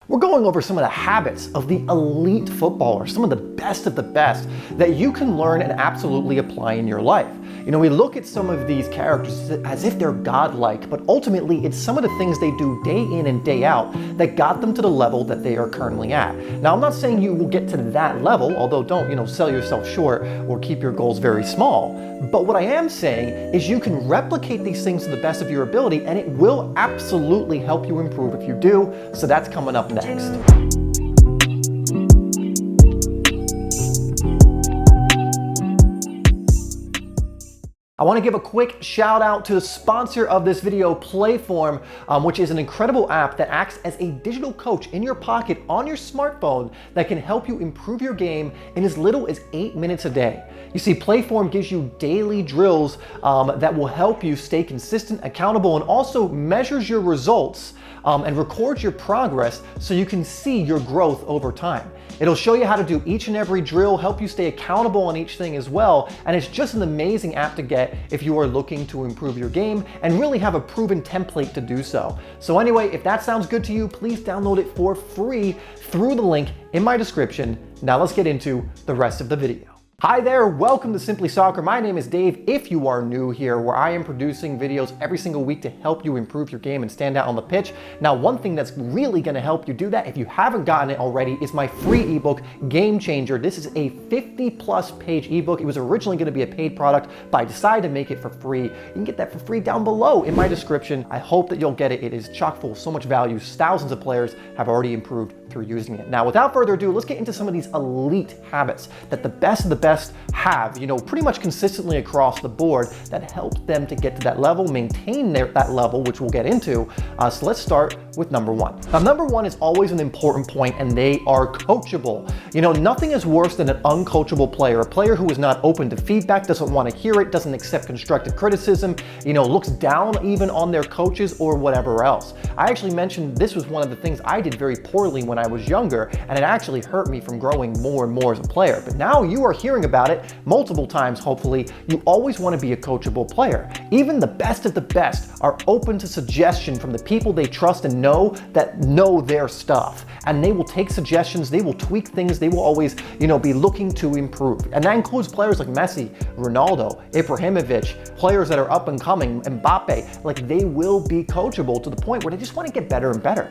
We're going over some of the habits of the elite footballers, some of the best that you can learn and absolutely apply in your life. You know, we look at some of these characters as if they're godlike, but ultimately it's some of the things they do day in and day out that got them to the level that they are currently at. Now, I'm not saying you will get to that level, although don't, sell yourself short or keep your goals very small. But what I am saying is you can replicate these things to the best of your ability, and it will absolutely help you improve if you do. So that's coming up next. I want to give a quick shout out to the sponsor of this video, Playform, which is an incredible app that acts as a digital coach in your pocket on your smartphone that can help you improve your game in as little as 8 minutes a day. You see, Playform gives you daily drills that will help you stay consistent, accountable, and also measures your results and records your progress so you can see your growth over time. It'll show you how to do each and every drill, help you stay accountable on each thing as well, and it's just an amazing app to get if you are looking to improve your game and really have a proven template to do so. So anyway, if that sounds good to you, please download it for free through the link in my description. Now let's get into the rest of the video. Hi there, welcome to Simplysoccer. My name is Dave. If you are new here, where I am producing videos every single week to help you improve your game and stand out on the pitch. Now, one thing that's really gonna help you do that, if you haven't gotten it already, is my free ebook, Game Changer. This is a 50+ page ebook. It was originally gonna be a paid product, but I decided to make it for free. You can get that for free down below in my description. I hope that you'll get it. It is chock full of so much value. Thousands of players have already improved through using it. Now, without further ado, let's get into some of these elite habits that the best of the best have, pretty much consistently across the board that help them to get to that level, maintain that level, which we'll get into. So let's start with number one. Now, number one is always an important point, and they are coachable. Nothing is worse than an uncoachable player, a player who is not open to feedback, doesn't want to hear it, doesn't accept constructive criticism, looks down even on their coaches or whatever else. I actually mentioned this was one of the things I did very poorly when I was younger, and it actually hurt me from growing more and more as a player. But now you are hearing about it multiple times, hopefully. You always want to be a coachable player. Even the best of the best are open to suggestion from the people they trust and know that know their stuff. And they will take suggestions, they will tweak things, they will always, be looking to improve. And that includes players like Messi, Ronaldo, Ibrahimovic, players that are up and coming, Mbappe. Like, they will be coachable to the point where they just want to get better and better.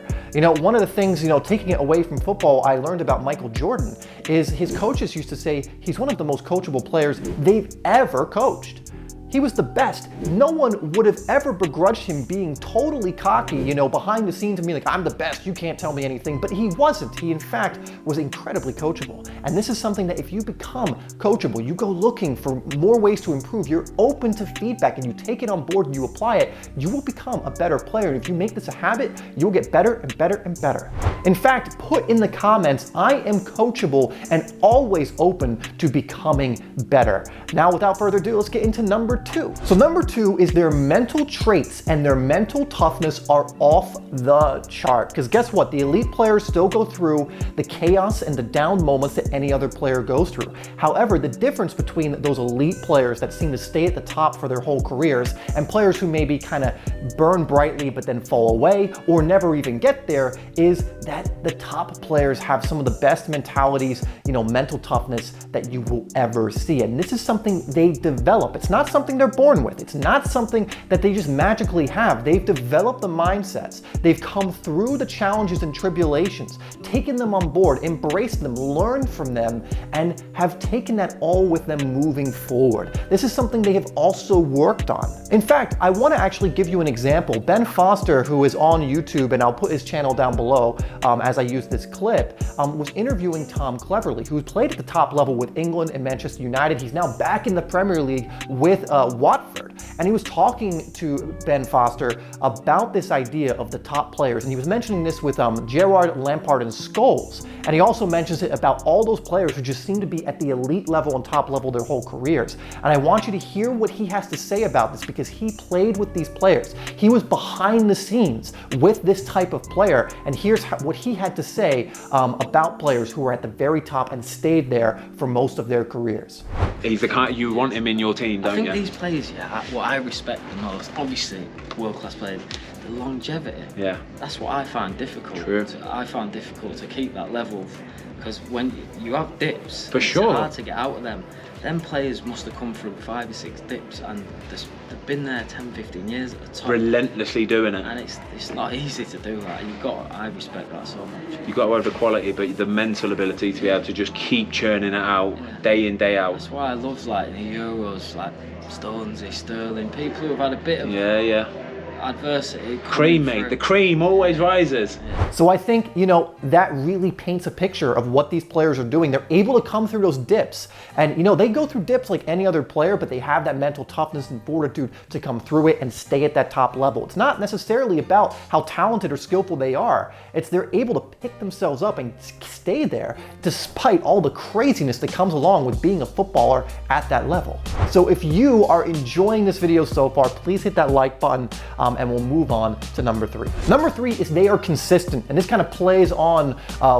One of the things, taking it away from football, I learned about Michael Jordan is his coaches used to say he's one of the most coachable players they've ever coached. He was the best. No one would have ever begrudged him being totally cocky, behind the scenes and being like, I'm the best, you can't tell me anything. But he wasn't. He, in fact, was incredibly coachable. And this is something that if you become coachable, you go looking for more ways to improve, you're open to feedback, and you take it on board and you apply it, you will become a better player. And if you make this a habit, you'll get better and better and better. In fact, put in the comments, I am coachable and always open to becoming better. Now, without further ado, let's get into number two. So number two is their mental traits and their mental toughness are off the chart. Because guess what? The elite players still go through the chaos and the down moments that any other player goes through. However, the difference between those elite players that seem to stay at the top for their whole careers and players who maybe kind of burn brightly but then fall away or never even get there is that the top players have some of the best mentalities, mental toughness that you will ever see. And this is something they develop. It's not something they're born with. It's not something that they just magically have. They've developed the mindsets. They've come through the challenges and tribulations, taken them on board, embraced them, learned from them, and have taken that all with them moving forward. This is something they have also worked on. In fact, I want to actually give you an example. Ben Foster, who is on YouTube, and I'll put his channel down below as I use this clip, was interviewing Tom Cleverley, who played at the top level with England and Manchester United. He's now back in the Premier League with Watford. And he was talking to Ben Foster about this idea of the top players. And he was mentioning this with Gerrard, Lampard, and Scholes. And he also mentions it about all those players who just seem to be at the elite level and top level their whole careers. And I want you to hear what he has to say about this because he played with these players. He was behind the scenes with this type of player. And here's what he had to say about players who were at the very top and stayed there for most of their careers. He's the kind you want him in your team, don't you? I think these players, what I respect the most, obviously world-class players, the longevity. Yeah. That's what I find difficult. True. I find difficult to keep that level, because when you have dips, For sure. it's hard to get out of them. Them players must have come through 5 or 6 dips, and they've been there 10, 15 years at the top. Relentlessly doing it. And it's not easy to do that. I respect that so much. You've got to have the quality, but the mental ability to be able to just keep churning it out, day in, day out. That's why I love like the Euros, like Stonesy, Sterling, people who have had a bit of adversity. Cream, mate. The cream always rises. So I think, that really paints a picture of what these players are doing. They're able to come through those dips. And, they go through dips like any other player, but they have that mental toughness and fortitude to come through it and stay at that top level. It's not necessarily about how talented or skillful they are. It's they're able to pick themselves up and stay there despite all the craziness that comes along with being a footballer at that level. So if you are enjoying this video so far, please hit that like button. And we'll move on to number 3. Number 3 is they are consistent, and this kind of plays on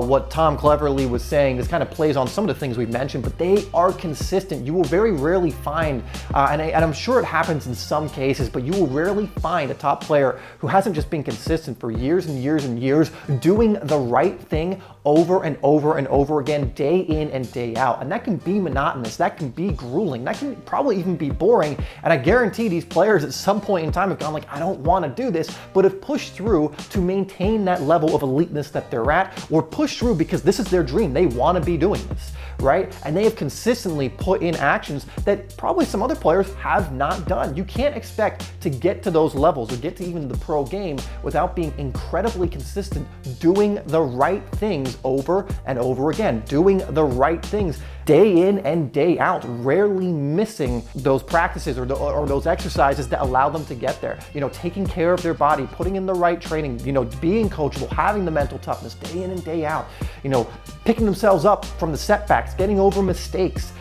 what Tom Cleverly was saying. This kind of plays on some of the things we've mentioned, but they are consistent. You will very rarely find, and I'm sure it happens in some cases, but you will rarely find a top player who hasn't just been consistent for years and years and years, doing the right thing over and over and over again, day in and day out. And that can be monotonous, that can be grueling, that can probably even be boring. And I guarantee these players at some point in time have gone like, I don't want to do this, but have pushed through to maintain that level of eliteness that they're at, or push through because this is their dream. They want to be doing this, right? And they have consistently put in actions that probably some other players have not done. You can't expect to get to those levels or get to even the pro game without being incredibly consistent, doing the right things over and over again, doing the right things day in and day out, rarely missing those practices or those exercises that allow them to get there. Taking care of their body, putting in the right training, being coachable, having the mental toughness day in and day out, picking themselves up from the setbacks, getting over mistakes,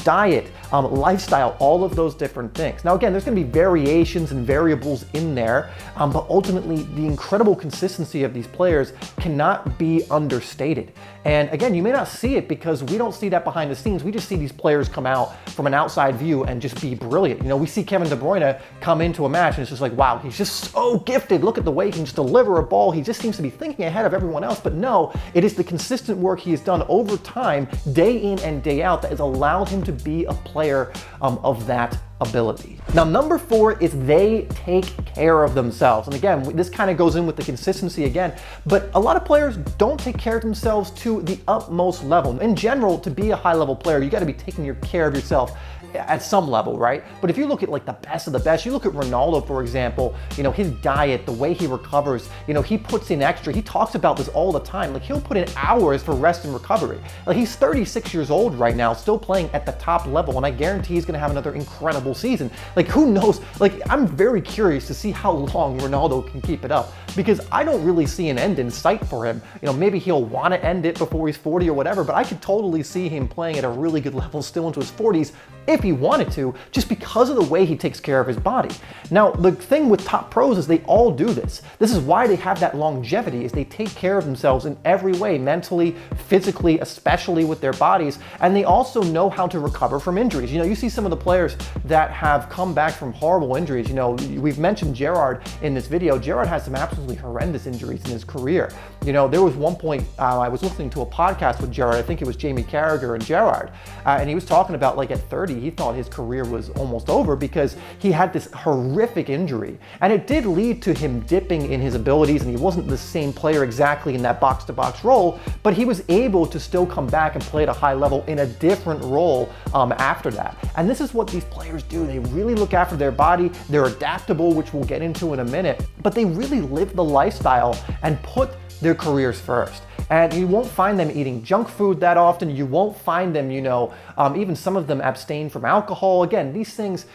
diet, lifestyle, all of those different things. Now, again, there's going to be variations and variables in there, but ultimately the incredible consistency of these players cannot be understated. And again, you may not see it because we don't see that behind the scenes. We just see these players come out from an outside view and just be brilliant. We see Kevin De Bruyne come into a match and it's just like, wow, he's just so gifted. Look at the way he can just deliver a ball. He just seems to be thinking ahead of everyone else. But no, it is the consistent work he has done over time, day in and day out, that has allowed him to be a player of that ability. Now, number 4 is they take care of themselves. And again, this kind of goes in with the consistency again, but a lot of players don't take care of themselves to the utmost level. In general, to be a high level player, you got to be taking care of yourself at some level, right? But if you look at like the best of the best, you look at Ronaldo, for example, his diet, the way he recovers, he puts in extra. He talks about this all the time. Like, he'll put in hours for rest and recovery. Like, he's 36 years old right now, still playing at the top level, and I guarantee he's going to have another incredible season. Like, who knows? Like, I'm very curious to see how long Ronaldo can keep it up, because I don't really see an end in sight for him. Maybe he'll want to end it before he's 40 or whatever, but I could totally see him playing at a really good level still into his 40s if he wanted to, just because of the way he takes care of his body. Now, the thing with top pros is they all do this. This is why they have that longevity, is they take care of themselves in every way, mentally, physically, especially with their bodies, and they also know how to recover from injuries. You see some of the players that have come back from horrible injuries. We've mentioned Gerrard in this video. Gerrard has some absolutely horrendous injuries in his career. There was one point I was listening to a podcast with Gerrard, I think it was Jamie Carragher and Gerrard, and he was talking about, like, at 30, he thought his career was almost over because he had this horrific injury. And it did lead to him dipping in his abilities, and he wasn't the same player exactly in that box-to-box role, but he was able to still come back and play at a high level in a different role after that. And this is what these players do. They really look after their body. They're adaptable, which we'll get into in a minute, but they really live the lifestyle and put their careers first. And you won't find them eating junk food that often. You won't find them, even some of them abstain from alcohol. Again, these things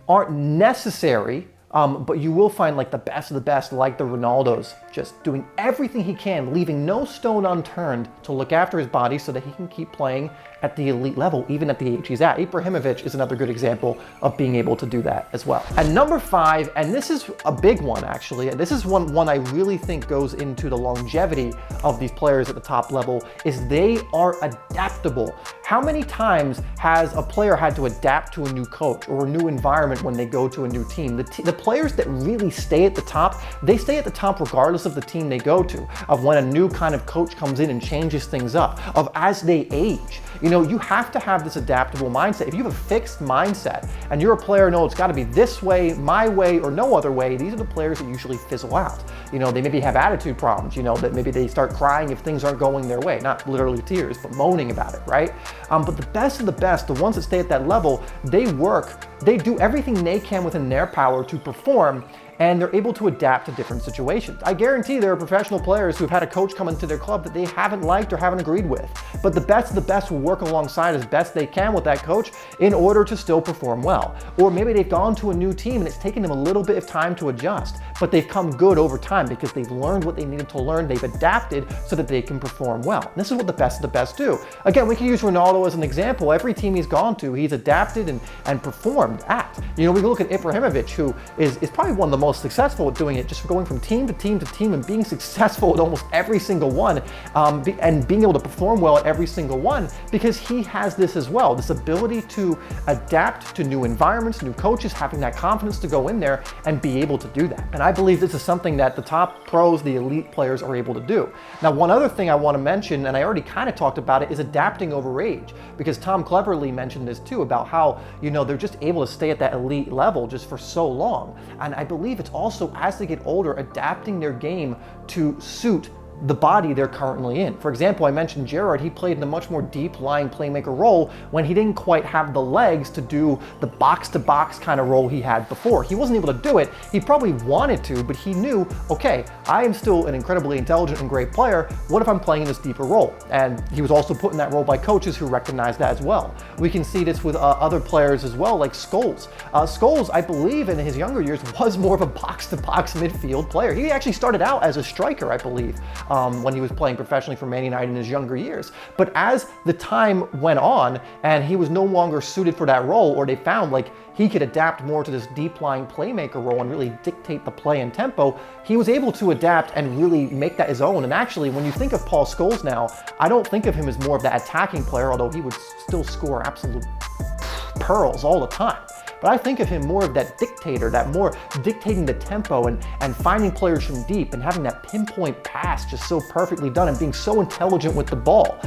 aren't necessary, but you will find like the best of the best, like the Ronaldos just doing everything he can, leaving no stone unturned to look after his body so that he can keep playing at the elite level, even at the age he's at. Ibrahimovic is another good example of being able to do that as well. And number 5, and this is a big one actually, and this is one I really think goes into the longevity of these players at the top level, is they are adaptable. How many times has a player had to adapt to a new coach or a new environment when they go to a new team? The players that really stay at the top, they stay at the top regardless of the team they go to, of when a new kind of coach comes in and changes things up, of as they age. You know, you have to have this adaptable mindset. If you have a fixed mindset and you're a player, no, it's got to be this way, my way, or no other way, these are the players that usually fizzle out. You know, they maybe have attitude problems, you know, that maybe they start crying if things aren't going their way, not literally tears, but moaning about it, right? But the best of the best, the ones that stay at that level, they do everything they can within their power to perform, and they're able to adapt to different situations. I guarantee there are professional players who've had a coach come into their club that they haven't liked or haven't agreed with. But the best of the best will work alongside as best they can with that coach in order to still perform well. Or maybe they've gone to a new team and it's taken them a little bit of time to adjust, but they've come good over time because they've learned what they needed to learn, they've adapted so that they can perform well. And this is what the best of the best do. Again, we can use Ronaldo as an example. Every team he's gone to, he's adapted and performed at. You know, we can look at Ibrahimovic, who is probably one of the most successful at doing it, just going from team to team to team and being successful at almost every single one, and being able to perform well at every single one, because he has this as well, this ability to adapt to new environments, new coaches, having that confidence to go in there and be able to do that. And I believe this is something that the top pros, the elite players, are able to do. Now, one other thing I want to mention, and I already kind of talked about it, is adapting over age, because Tom cleverly mentioned this too, about how, you know, they're just able to stay at that elite level just for so long. And I believe it's also, as they get older, adapting their game to suit the body they're currently in. For example, I mentioned Gerrard, he played in a much more deep-lying playmaker role when he didn't quite have the legs to do the box-to-box kind of role he had before. He wasn't able to do it. He probably wanted to, but he knew, okay, I am still an incredibly intelligent and great player. What if I'm playing in this deeper role? And he was also put in that role by coaches who recognized that as well. We can see this with other players as well, like Scholes. Scholes, I believe, in his younger years, was more of a box-to-box midfield player. He actually started out as a striker, I believe, when he was playing professionally for Man United in his younger years. But as the time went on and he was no longer suited for that role, or they found like he could adapt more to this deep-lying playmaker role and really dictate the play and tempo, he was able to adapt and really make that his own. And actually, when you think of Paul Scholes now, I don't think of him as more of that attacking player, although he would still score absolute pearls all the time. But I think of him more of that dictator, that more dictating the tempo and finding players from deep and having that pinpoint pass just so perfectly done and being so intelligent with the ball.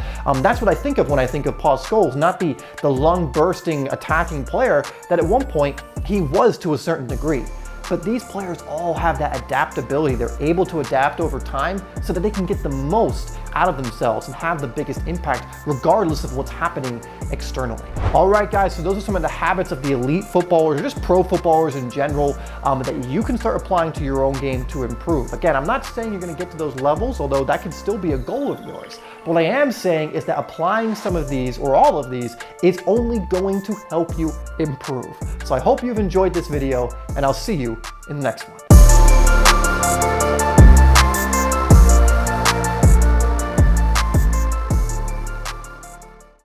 That's what I think of when I think of Paul Scholes, not the lung-bursting attacking player that at one point he was to a certain degree. But these players all have that adaptability. They're able to adapt over time so that they can get the most out of themselves and have the biggest impact regardless of what's happening externally. All right, guys, so those are some of the habits of the elite footballers, or just pro footballers in general, that you can start applying to your own game to improve. Again, I'm not saying you're gonna get to those levels, although that can still be a goal of yours. What I am saying is that applying some of these, or all of these, is only going to help you improve. So I hope you've enjoyed this video, and I'll see you in the next one.